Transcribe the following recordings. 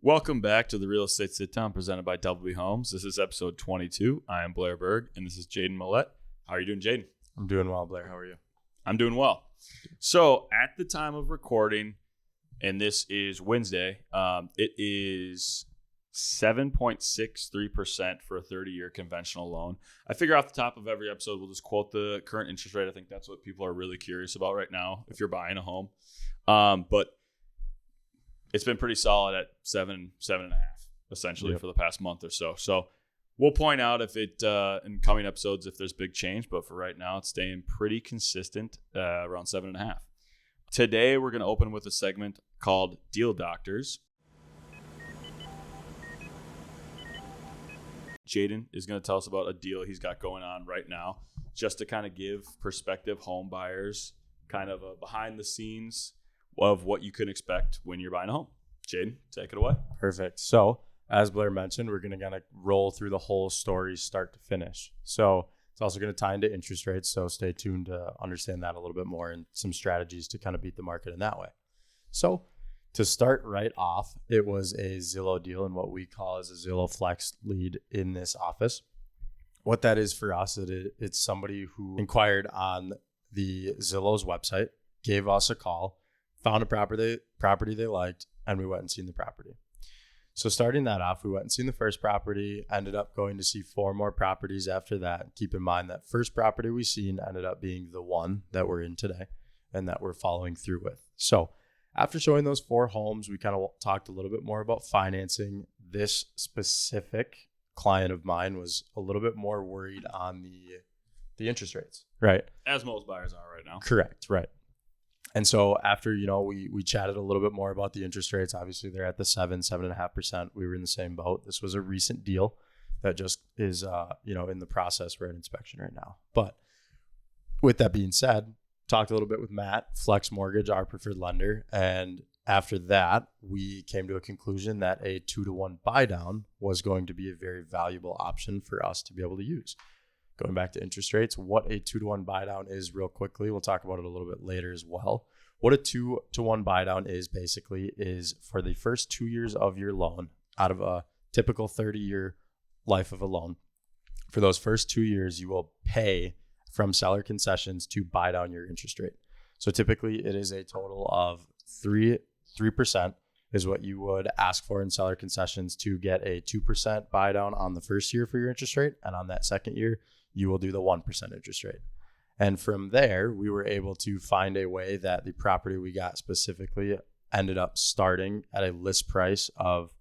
Welcome back to the Real Estate Sitdown presented by WB Homes. This is episode 22. I am Blair Berg, and this is Jaden Millette. How are you doing, Jaden? I'm doing well, Blair. How are you? I'm doing well. So at the time of recording, and this is Wednesday, it is 7.63% for a 30-year conventional loan. I figure off the top of every episode, we'll just quote the current interest rate. I think that's what people are really curious about right now if you're buying a home. But it's been pretty solid at 7.5, essentially, for the past month or so. So we'll point out if it in coming episodes if there's big change, but for right now, it's staying pretty consistent around 7.5. Today, we're going to open with a segment called Deal Doctors. Jaden is going to tell us about a deal he's got going on right now, just to kind of give prospective home buyers kind of a behind the scenes of what you can expect when you're buying a home. Jaden, take it away. Perfect. So as Blair mentioned, we're going to kind of roll through the whole story start to finish. So it's also going to tie into interest rates. So stay tuned to understand that a little bit more and some strategies to kind of beat the market in that way. So to start right off, it was a Zillow deal and what we call as a Zillow Flex lead in this office. What that is for us, it's somebody who inquired on the Zillow's website, gave us a call, found a property they liked, and we went and seen the property. So starting that off, we went and seen the first property, ended up going to see 4 more properties after that. Keep in mind that first property we seen ended up being the one that we're in today and that we're following through with. So after showing those 4 homes, we kind of talked a little bit more about financing. This specific client of mine was a little bit more worried on the interest rates, right? As most buyers are right now. Correct, right. And so after, we chatted a little bit more about the interest rates. Obviously, they're at the 7.5%. We were in the same boat. This was a recent deal that just is, in the process. We're at inspection right now. But with that being said, talked a little bit with Matt, Flex Mortgage, our preferred lender. And after that, we came to a conclusion that a 2-to-1 buy down was going to be a very valuable option for us to be able to use. Going back to interest rates, what a 2-to-1 buy down is real quickly. We'll talk about it a little bit later as well. What a 2-to-1 buy down is basically is for the first 2 years of your loan out of a typical 30-year life of a loan. For those first 2 years, you will pay from seller concessions to buy down your interest rate. So typically it is a total of 3% is what you would ask for in seller concessions to get a 2% buy down on the first year for your interest rate. And on that second year, you will do the 1% interest rate. And from there, we were able to find a way that the property we got specifically ended up starting at a list price of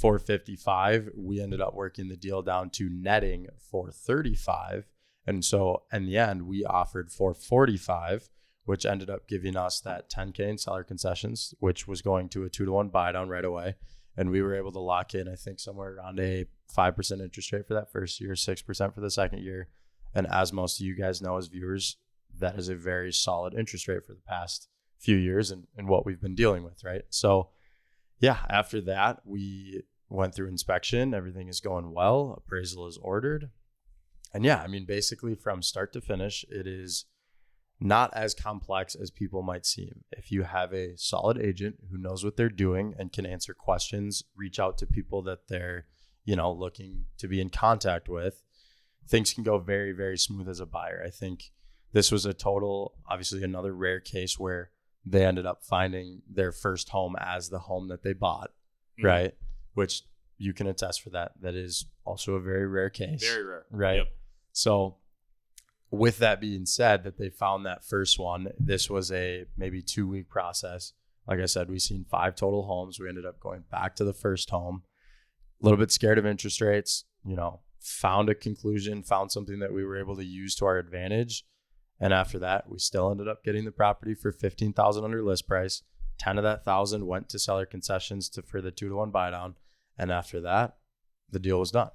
$455. We ended up working the deal down to netting $435. And so in the end, we offered $445, which ended up giving us that $10K in seller concessions, which was going to a 2-to-1 buy down right away. And we were able to lock in, I think, somewhere around a 5% interest rate for that first year, 6% for the second year. And as most of you guys know as viewers, that is a very solid interest rate for the past few years and what we've been dealing with, right? So yeah, after that, we went through inspection. Everything is going well. Appraisal is ordered. And yeah, basically from start to finish, it is not as complex as people might seem. If you have a solid agent who knows what they're doing and can answer questions, reach out to people that they're, looking to be in contact with, things can go very, very smooth as a buyer. I think this was obviously another rare case where they ended up finding their first home as the home that they bought, right? Which you can attest for that. That is also a very rare case. Very rare. Right. Yep. So with that being said, that they found that first one, this was a maybe 2-week process. Like I said, we've seen 5 total homes. We ended up going back to the first home, a little bit scared of interest rates, found a conclusion, found something that we were able to use to our advantage. And after that, we still ended up getting the property for $15,000 under list price. 10 of that 1,000 went to seller concessions for the 2-to-1 buy down. And after that, the deal was done.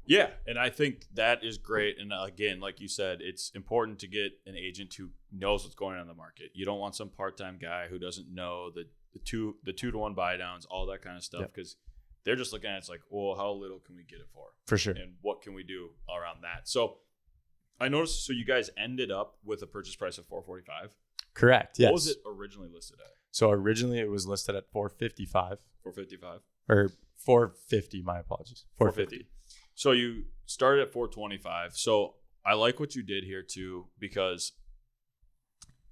Yeah, and I think that is great. And again, like you said, it's important to get an agent who knows what's going on in the market. You don't want some part-time guy who doesn't know the 2-to-1 buy downs, all that kind of stuff, because they're just looking at it's like, well, how little can we get it for? For sure. And what can we do around that? So I noticed, so you guys ended up with a purchase price of $445. Correct. Yes. What was it originally listed at? So originally it was listed at $455. $455. or 450. My apologies. 450. So you started at 425. So I like what you did here too, because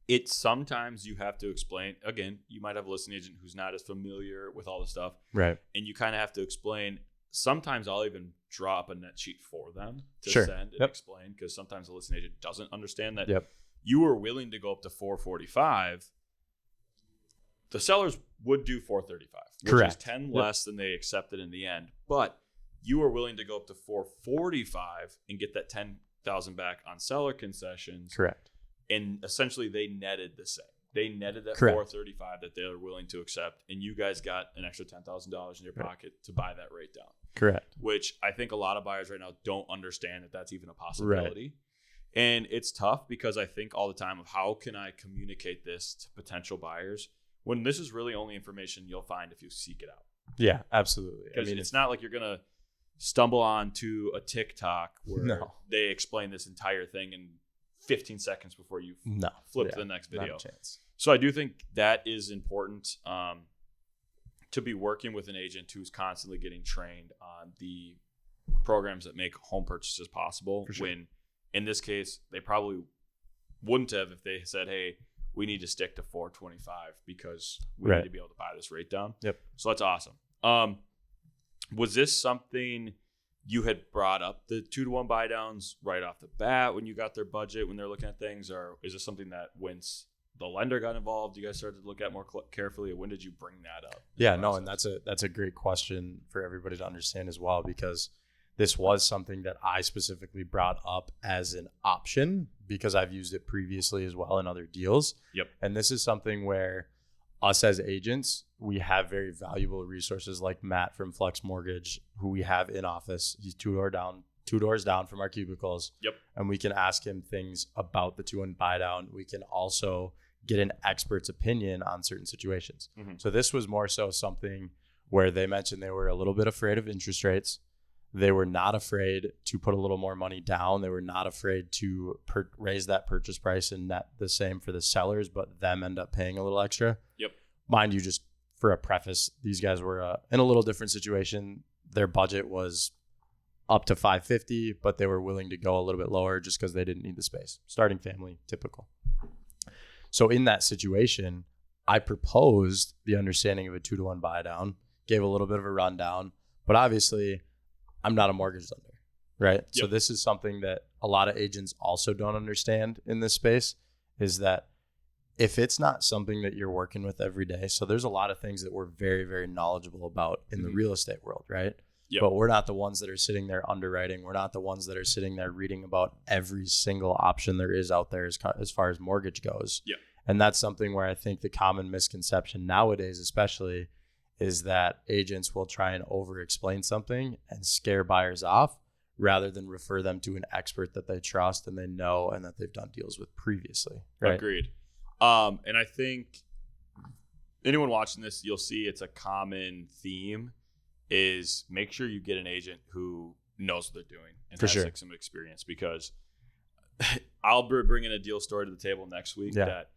it's sometimes you have to explain. Again, you might have a listing agent who's not as familiar with all the stuff, right? And you kind of have to explain. Sometimes I'll even draw up a net sheet for them to Sure. send and explain, because sometimes the listing agent doesn't understand that you were willing to go up to 445. The sellers would do 435, which Correct. is 10 less than they accepted in the end. But you were willing to go up to 445 and get that 10,000 back on seller concessions. Correct. And essentially they netted the same. They netted that Correct. 435 that they were willing to accept, and you guys got an extra $10,000 in your pocket to buy that rate down. Correct. Which I think a lot of buyers right now don't understand that that's even a possibility. Right. And it's tough, because I think all the time of how can I communicate this to potential buyers when this is really only information you'll find if you seek it out. Yeah, absolutely. Because it's not like you're going to stumble onto a TikTok where they explain this entire thing in 15 seconds before you flip to the next video. Not a chance. So I do think that is important, to be working with an agent who's constantly getting trained on the programs that make home purchases possible. Sure. When in this case, they probably wouldn't have if they said, hey, we need to stick to 425 because we need to be able to buy this rate down. Yep. So that's awesome. Was this something you had brought up, the 2-to-1 buy downs right off the bat when you got their budget, when they're looking at things, or is this something that once the lender got involved, you guys started to look at more carefully? When did you bring that up? Yeah, no, and that's a great question for everybody to understand as well, because this was something that I specifically brought up as an option because I've used it previously as well in other deals. Yep. And this is something where us as agents, we have very valuable resources like Matt from Flex Mortgage, who we have in office. He's two doors down from our cubicles. Yep. And we can ask him things about the 2-1 buy down. We can also get an expert's opinion on certain situations. Mm-hmm. So this was more so something where they mentioned they were a little bit afraid of interest rates. They were not afraid to put a little more money down. They were not afraid to raise that purchase price and net the same for the sellers, but them end up paying a little extra. Yep. Mind you, just for a preface, these guys were in a little different situation. Their budget was up to 550, but they were willing to go a little bit lower just because they didn't need the space. Starting family, typical. So in that situation, I proposed the understanding of a 2-to-1 buy down, gave a little bit of a rundown, but obviously I'm not a mortgage lender, right? Yep. So this is something that a lot of agents also don't understand in this space, is that if it's not something that you're working with every day, so there's a lot of things that we're very, very knowledgeable about in the real estate world, right? Yep. But we're not the ones that are sitting there underwriting. We're not the ones that are sitting there reading about every single option there is out there as far as mortgage goes. Yep. And that's something where I think the common misconception nowadays, especially, is that agents will try and over-explain something and scare buyers off rather than refer them to an expert that they trust and they know and that they've done deals with previously. Right? Agreed. And I think anyone watching this, you'll see it's a common theme is make sure you get an agent who knows what they're doing and has like some experience, because I'll bring in a deal story to the table next week that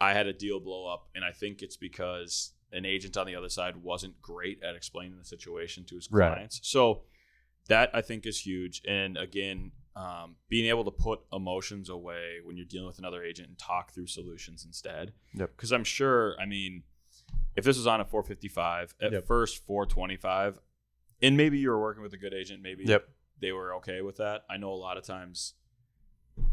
I had a deal blow up, and I think it's because an agent on the other side wasn't great at explaining the situation to his clients. Right. So that I think is huge. And again, being able to put emotions away when you're dealing with another agent and talk through solutions instead. Yep. Because I'm sure, I mean, if this was on a 455, at first 425, and maybe you were working with a good agent, maybe they were okay with that. I know a lot of times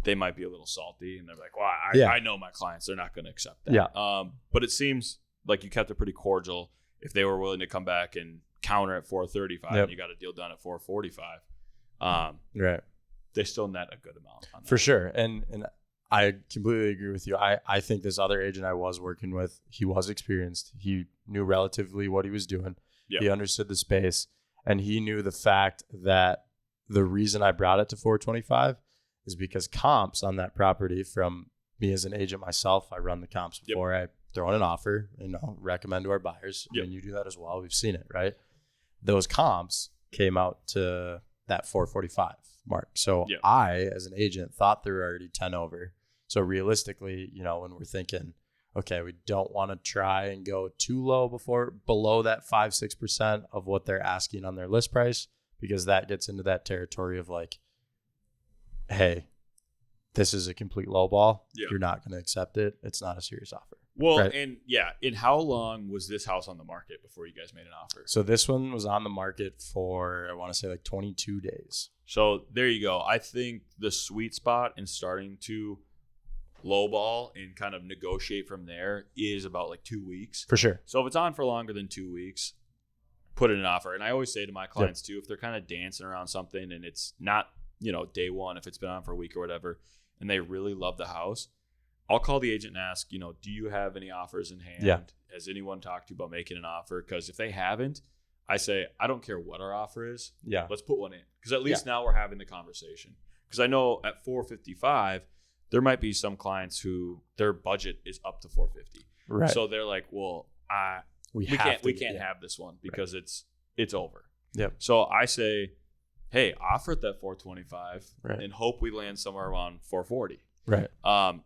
they might be a little salty and they're like, well, I know my clients, they're not going to accept that. Yeah. But it seems like you kept it pretty cordial if they were willing to come back and counter at 435 and you got a deal done at 445. Right. They still net a good amount on that. For sure. And I completely agree with you. I think this other agent I was working with, he was experienced. He knew relatively what he was doing. Yep. He understood the space, and he knew the fact that the reason I brought it to 425 is because comps on that property, from me as an agent myself, I run the comps before I throw in an offer, recommend to our buyers. And you do that as well. We've seen it, right? Those comps came out to that 445 mark. So I, as an agent, thought they were already 10 over. So realistically, when we're thinking, okay, we don't want to try and go too low below that 5-6% of what they're asking on their list price, because that gets into that territory of like, hey, this is a complete low ball. Yeah. You're not going to accept it. It's not a serious offer. Well, right? And how long was this house on the market before you guys made an offer? So this one was on the market for, I want to say like 22 days. So there you go. I think the sweet spot in starting to lowball and kind of negotiate from there is about like 2 weeks. For sure. So if it's on for longer than 2 weeks, put in an offer. And I always say to my clients too, if they're kind of dancing around something and it's not, day one, if it's been on for a week or whatever, and they really love the house, I'll call the agent and ask, do you have any offers in hand? Yeah. Has anyone talked to you about making an offer? Because if they haven't, I say, I don't care what our offer is. Yeah. Let's put one in. Because at least now we're having the conversation. Because I know at $455, there might be some clients who their budget is up to $450. Right. So they're like, well, we can't have this one because it's over. Yep. So I say, hey, offer it that $425 right. and hope we land somewhere around $440. Right.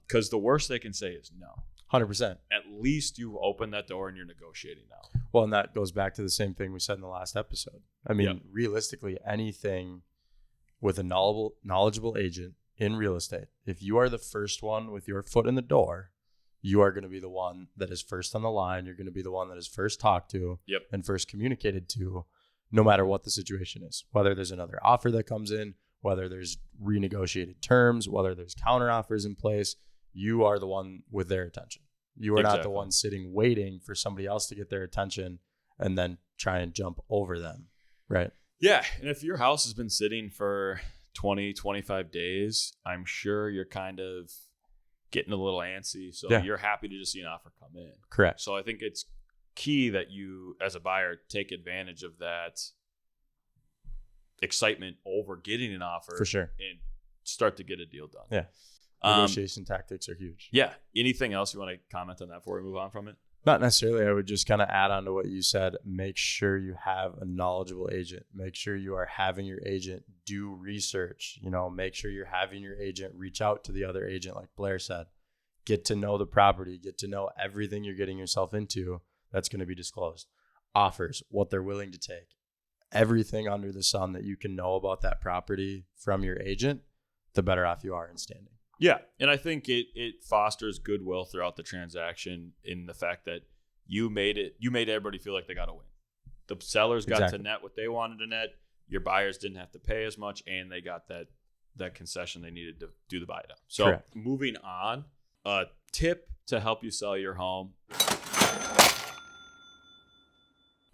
Because the worst they can say is no. 100%. At least you open that door and you're negotiating now. Well, and that goes back to the same thing we said in the last episode. I mean, realistically, anything with a knowledgeable agent in real estate, if you are the first one with your foot in the door, you are going to be the one that is first on the line. You're going to be the one that is first talked to and first communicated to, no matter what the situation is. Whether there's another offer that comes in, whether there's renegotiated terms, whether there's counter offers in place, you are the one with their attention. You are not the one sitting waiting for somebody else to get their attention and then try and jump over them. Right. Yeah. And if your house has been sitting for 20, 25 days, I'm sure you're kind of getting a little antsy. So you're happy to just see an offer come in. Correct. So I think it's key that you, as a buyer, take advantage of that excitement over getting an offer. For sure. And start to get a deal done. Yeah. Negotiation tactics are huge. Yeah. Anything else you want to comment on that before we move on from it? Not necessarily. I would just kind of add on to what you said. Make sure you have a knowledgeable agent. Make sure you are having your agent do research. Make sure you're having your agent reach out to the other agent, like Blair said. Get to know the property. Get to know everything you're getting yourself into that's going to be disclosed. Offers, what they're willing to take. Everything under the sun that you can know about that property from your agent, the better off you are in standing. Yeah, and I think it fosters goodwill throughout the transaction in the fact that you made everybody feel like they got to win. The sellers got to net what they wanted to net. Your buyers didn't have to pay as much, and they got that concession they needed to do the buy down. So moving on, a tip to help you sell your home.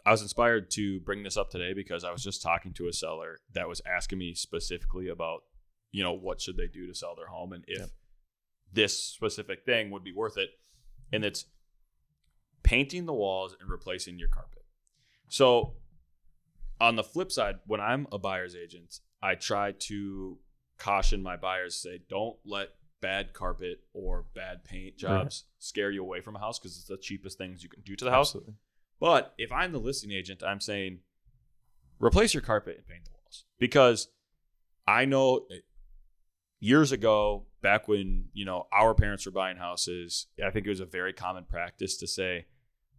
I was inspired to bring this up today because I was just talking to a seller that was asking me specifically about, what should they do to sell their home and if this specific thing would be worth it. And it's painting the walls and replacing your carpet. So on the flip side, when I'm a buyer's agent, I try to caution my buyers, say, don't let bad carpet or bad paint jobs scare you away from a house because it's the cheapest things you can do to the house. Absolutely. But if I'm the listing agent, I'm saying replace your carpet and paint the walls. Because I know years ago, back when, our parents were buying houses, I think it was a very common practice to say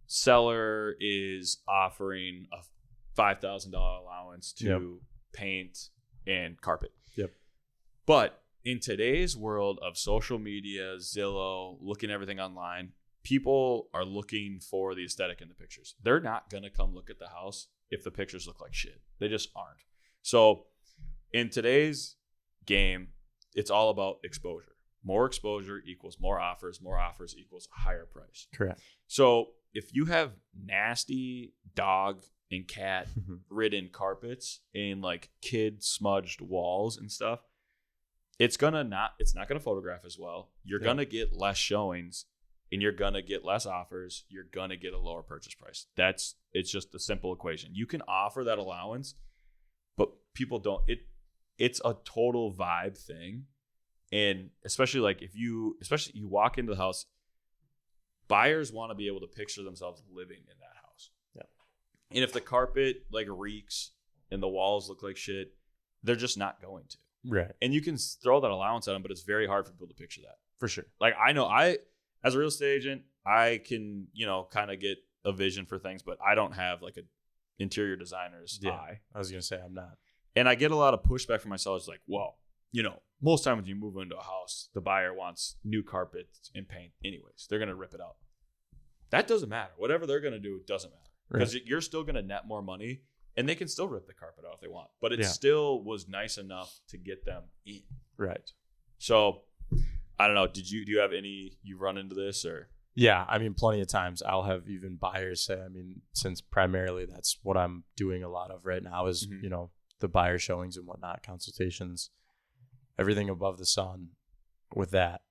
seller is offering a $5,000 allowance to paint and carpet. Yep. But in today's world of social media, Zillow, looking at everything online, people are looking for the aesthetic in the pictures. They're not going to come look at the house if the pictures look like shit. They just aren't. So in today's game, it's all about exposure. More exposure equals more offers equals a higher price. Correct. So if you have nasty dog and cat ridden carpets and like kid smudged walls and stuff, it's not going to photograph as well. You're going to get less showings. And you're going to get less offers. You're going to get a lower purchase price. It's just a simple equation. You can offer that allowance, but people don't. It's a total vibe thing. And especially like you walk into the house, buyers want to be able to picture themselves living in that house. Yeah. And if the carpet like reeks and the walls look like shit, they're just not going to. Right. And you can throw that allowance at them, but it's very hard for people to picture that. For sure. Like I know as a real estate agent, I can, kind of get a vision for things, but I don't have like an interior designer's eye. I was going to say I'm not. And I get a lot of pushback from my sellers like, well, most times when you move into a house, the buyer wants new carpets and paint anyways. They're going to rip it out. That doesn't matter. Whatever they're going to do, it doesn't matter. Because you're still going to net more money, and they can still rip the carpet out if they want. But it still was nice enough to get them in. Right. So, I don't know. Do you have you run into this or? Yeah, I mean, plenty of times I'll have even buyers say, since primarily that's what I'm doing a lot of right now is, the buyer showings and whatnot, consultations, everything above the sun with that.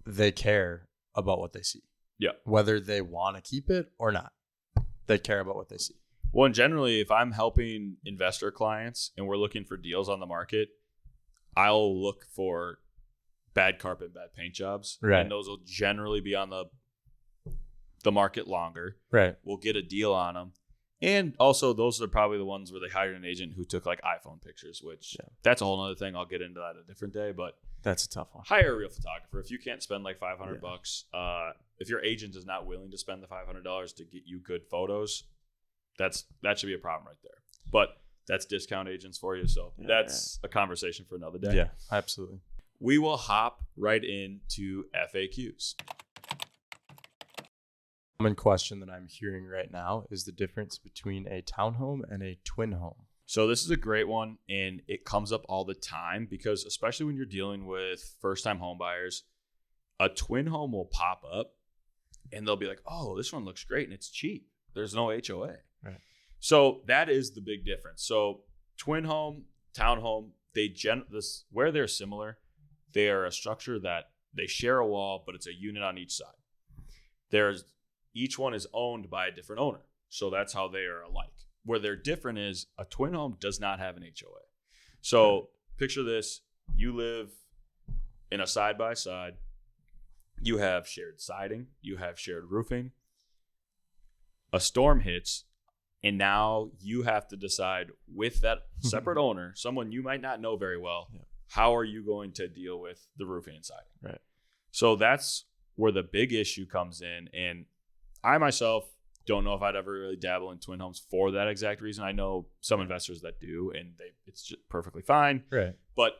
They care about what they see. Yeah. Whether they want to keep it or not, they care about what they see. Well, and generally, if I'm helping investor clients and we're looking for deals on the market, I'll look for bad carpet, bad paint jobs. Right. And those will generally be on the market longer. Right. We'll get a deal on them. And also, those are probably the ones where they hired an agent who took like iPhone pictures, which that's a whole other thing. I'll get into that a different day, but that's a tough one. Hire a real photographer. If you can't spend like $500, if your agent is not willing to spend the $500 to get you good photos, that should be a problem right there. But that's discount agents for you. So that's a conversation for another day. Yeah, absolutely. We will hop right into FAQs. Common question that I'm hearing right now is the difference between a townhome and a twin home. So this is a great one, and it comes up all the time because especially when you're dealing with first-time home buyers, a twin home will pop up and they'll be like, oh, this one looks great and it's cheap. There's no HOA. Right. So that is the big difference. So twin home, townhome, where they're similar, they are a structure that they share a wall, but it's a unit on each side. Each one is owned by a different owner. So that's how they are alike. Where they're different is a twin home does not have an HOA. So picture this. You live in a side-by-side. You have shared siding. You have shared roofing. A storm hits, and now you have to decide with that separate owner, someone you might not know very well, how are you going to deal with the roofing and siding? Right. So that's where the big issue comes in. And I myself don't know if I'd ever really dabble in twin homes for that exact reason. I know some investors that do, and it's just perfectly fine. Right. But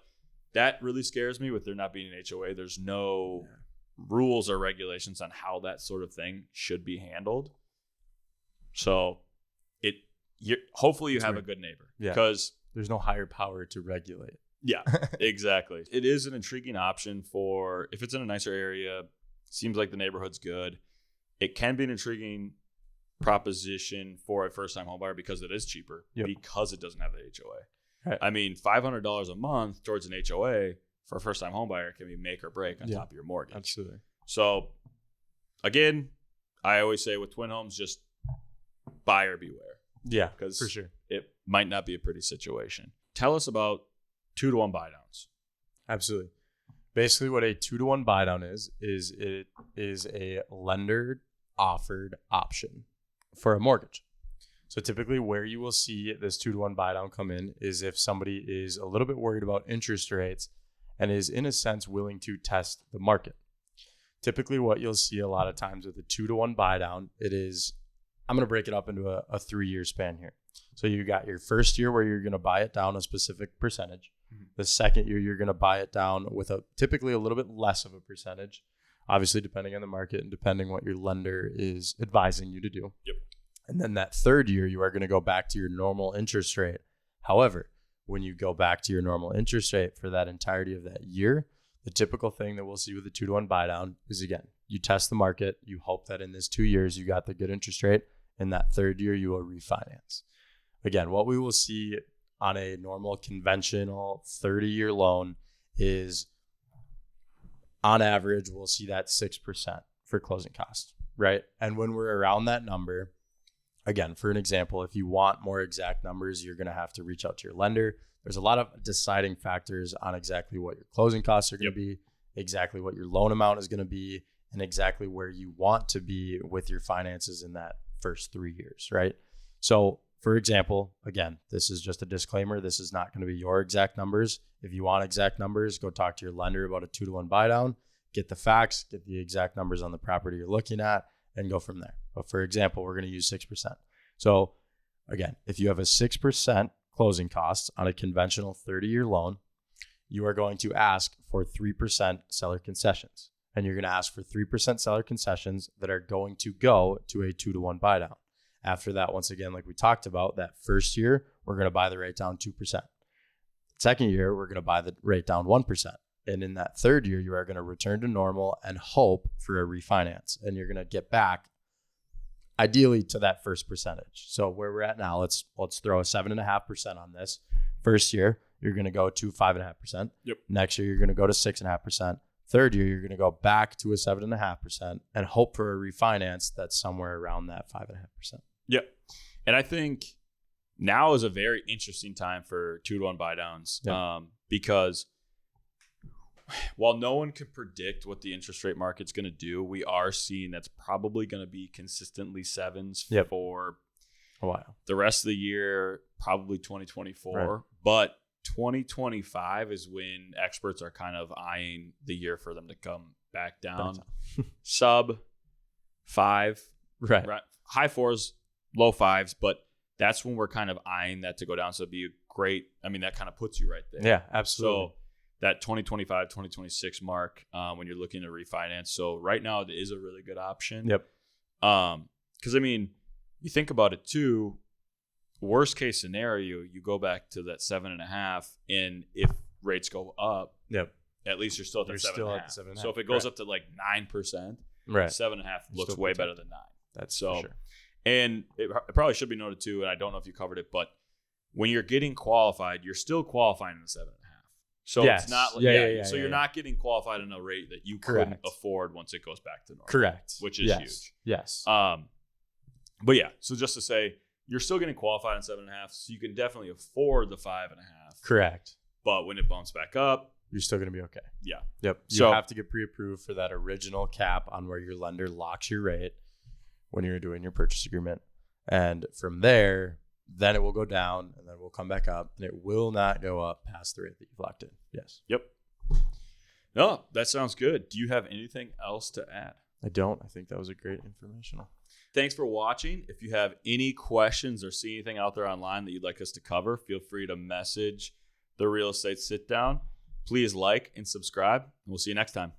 that really scares me with there not being an HOA. There's no rules or regulations on how that sort of thing should be handled. So hopefully you have a good neighbor. Yeah. Because there's no higher power to regulate. Yeah, exactly. It is an intriguing option for if it's in a nicer area, seems like the neighborhood's good. It can be an intriguing proposition for a first-time homebuyer because it is cheaper because it doesn't have the HOA. Right. I mean, $500 a month towards an HOA for a first-time homebuyer can be make or break on top of your mortgage. Absolutely. So, again, I always say with twin homes, just buyer beware. Yeah, because for sure. It might not be a pretty situation. Tell us about 2-to-1 buydowns. Absolutely. Basically, what a 2-to-1 buydown is it is a lender offered option for a mortgage. So typically where you will see this 2-to-1 buydown come in is if somebody is a little bit worried about interest rates and is in a sense willing to test the market. Typically what you'll see a lot of times with a 2-to-1 buydown, it is, I'm going to break it up into a 3-year span here. So you got your first year where you're going to buy it down a specific percentage. The second year, you're going to buy it down with typically a little bit less of a percentage, obviously depending on the market and depending what your lender is advising you to do. Yep. And then that third year, you are going to go back to your normal interest rate. However, when you go back to your normal interest rate for that entirety of that year, the typical thing that we'll see with a 2-to-1 buydown is, again, you test the market. You hope that in this 2 years, you got the good interest rate. In that third year, you will refinance. Again, what we will see on a normal conventional 30-year loan is on average, we'll see that 6% for closing costs, right? And when we're around that number, again, for an example, if you want more exact numbers, you're going to have to reach out to your lender. There's a lot of deciding factors on exactly what your closing costs are going to be, exactly what your loan amount is going to be, and exactly where you want to be with your finances in that first 3 years, right? So for example, again, this is just a disclaimer. This is not going to be your exact numbers. If you want exact numbers, go talk to your lender about a 2-to-1 buydown. get the facts, get the exact numbers on the property you're looking at, and go from there. But for example, we're going to use 6%. So again, if you have a 6% closing costs on a conventional 30-year loan, you are going to ask for 3% seller concessions. And you're going to ask for 3% seller concessions that are going to go to a 2-to-1 buy down. After that, once again, like we talked about, that first year, we're going to buy the rate down 2%. Second year, we're going to buy the rate down 1%. And in that third year, you are going to return to normal and hope for a refinance. And you're going to get back ideally to that first percentage. So where we're at now, let's throw a 7.5% on this. First year, you're going to go to 5.5%. Yep. Next year, you're going to go to 6.5%. Third year, you're going to go back to a 7.5% and hope for a refinance that's somewhere around that 5.5%. Yep. And I think now is a very interesting time for 2-to-1 buy downs, because while no one can predict what the interest rate market's going to do, we are seeing that's probably going to be consistently 7s for a while. The rest of the year, probably 2024. Right. But 2025 is when experts are kind of eyeing the year for them to come back down. Sub 5. Right. High 4s, low 5s. But that's when we're kind of eyeing that to go down. So it'd be a great, that kind of puts you right there. Yeah, absolutely. So that 2025, 2026 mark, when you're looking to refinance. So right now it is a really good option. Yep. Because you think about it too, worst case scenario, you go back to that 7.5, and if rates go up, at least you're still at the 7.5. So if it goes up to like 9%, right, 7.5 looks way better than 9. That's so. Sure. And it probably should be noted too, and I don't know if you covered it, but when you're getting qualified, you're still qualifying in the 7.5. So it's not like, you're not getting qualified in a rate that you couldn't afford once it goes back to normal. Correct. Which is huge. Yes. But yeah, so just to say, you're still getting qualified in 7.5, so you can definitely afford the 5.5. Correct. But when it bumps back up, you're still going to be okay. Yeah. Yep. You have to get pre-approved for that original cap on where your lender locks your rate when you're doing your purchase agreement. And from there, then it will go down, and then we'll come back up, and it will not go up past the rate that you've locked in. Yes. Yep. No, that sounds good. Do you have anything else to add? I don't. I think that was a great informational. Thanks for watching. If you have any questions or see anything out there online that you'd like us to cover, feel free to message the Real Estate Sit Down. Please like and subscribe, and we'll see you next time.